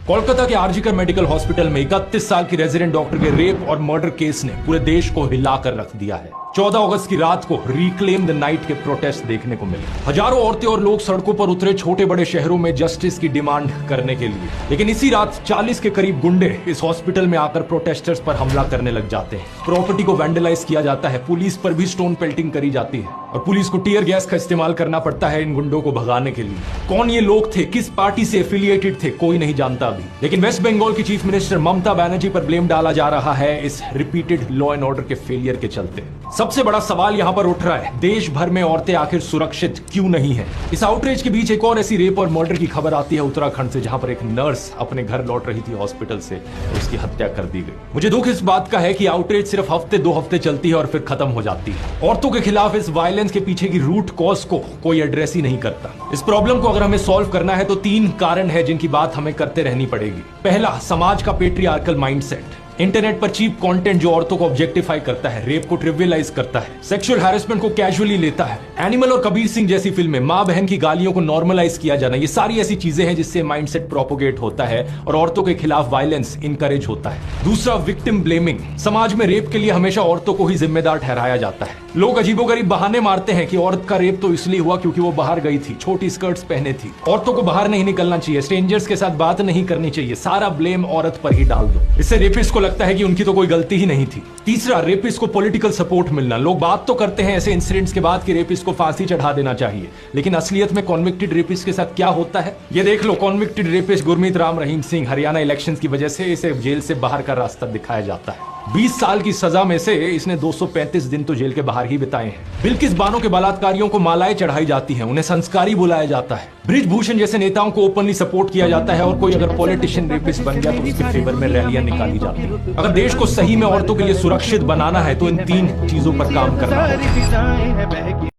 कोलकाता के RG Kar medical hospital में 31 साल की रेजिडेंट डॉक्टर के रेप और मर्डर केस ने पूरे देश को हिलाकर रख दिया है। 14 अगस्त की रात को रिक्लेम द नाइट के प्रोटेस्ट देखने को मिले। हजारों औरतें और लोग सड़कों पर उतरे छोटे बड़े शहरों में जस्टिस की डिमांड करने के लिए। लेकिन इसी रात 40 के करीब गुंडे इस हॉस्पिटल में आकर प्रोटेस्टर्स पर हमला करने लग जाते हैं। प्रॉपर्टी को वैंडलाइज किया जाता है, पुलिस पर भी स्टोन पेल्टिंग करी जाती है और पुलिस को टीयर गैस का इस्तेमाल करना पड़ता है इन गुंडों को भगाने के लिए। कौन ये लोग थे, किस पार्टी से एफिलिएटेड थे, कोई नहीं जानता अभी। लेकिन वेस्ट बंगाल की चीफ मिनिस्टर ममता बनर्जी पर ब्लेम डाला जा रहा है इस रिपीटेड लॉ एंड ऑर्डर के फेलियर के चलते। सबसे बड़ा सवाल यहाँ पर उठ रहा है, देश भर में औरतें आखिर सुरक्षित क्यों नहीं है। इस आउटरीच के बीच एक और ऐसी रेप और मर्डर की खबर आती है उत्तराखंड से, जहां पर एक नर्स अपने घर लौट रही थी हॉस्पिटल से और उसकी हत्या कर दी गई। मुझे दुख इस बात का है कि आउटरीच सिर्फ हफ्ते 2 हफ्ते चलती है और फिर खत्म हो जाती है। औरतों के खिलाफ इस वायलेंस के पीछे की रूट कॉज को कोई एड्रेस ही नहीं करता। इस प्रॉब्लम को अगर हमें सॉल्व करना है तो 3 कारण है जिनकी बात हमें करते रहनी पड़ेगी। पहला, समाज का पेट्रियार्कल माइंडसेट। इंटरनेट पर चीप कंटेंट जो औरतों को ऑब्जेक्टिफाई करता है, रेप को ट्रिवियलाइज करता है, सेक्सुअल हैरेसमेंट को कैजुअली लेता है। एनिमल और कबीर सिंह जैसी फिल्में, माँ बहन की गालियों को नॉर्मलाइज किया जाना, ये सारी ऐसी चीजें हैं जिससे माइंडसेट प्रोपोगेट होता है और औरतों के खिलाफ वायलेंस इनकरेज होता है। दूसरा, विक्टिम ब्लेमिंग। समाज में रेप के लिए हमेशा औरतों को ही जिम्मेदार ठहराया जाता है। लोग अजीबोगरीब बहाने मारते हैं कि औरत का रेप तो इसलिए हुआ क्योंकि वो बाहर गई थी, छोटी स्कर्ट्स पहने थी, औरतों को बाहर नहीं निकलना चाहिए, स्ट्रेंजर्स के साथ बात नहीं करनी चाहिए, सारा ब्लेम औरत पर ही डाल दो। इससे रेपिस्ट को लगता है कि उनकी तो कोई गलती ही नहीं थी। तीसरा, रेपिस्ट को पॉलिटिकल सपोर्ट मिलना। लोग बात तो करते हैं ऐसे इंसिडेंट्स के बाद कि रेपिस्ट को फांसी चढ़ा देना चाहिए, लेकिन असलियत में कॉन्विक्टेड रेपिस्ट के साथ क्या होता है ये देख लो। Convicted rapist Gurmeet Ram Rahim Singh, Haryana elections की वजह से इसे जेल से बाहर का रास्ता दिखाया जाता है। 20 साल की सजा में से इसने 235 दिन तो जेल के बाहर ही बिताए हैं। बिल्किस बानो के बलात्कारियों को मालाएं चढ़ाई जाती हैं, उन्हें संस्कारी बुलाया जाता है। बृजभूषण जैसे नेताओं को ओपनली सपोर्ट किया जाता है और कोई अगर पॉलिटिशियन रेपिस्ट बन गया तो उसके फेवर में रैलियां निकाली जाती हैं। अगर देश को सही में औरतों के लिए सुरक्षित बनाना है तो इन 3 चीजों पर काम करना है।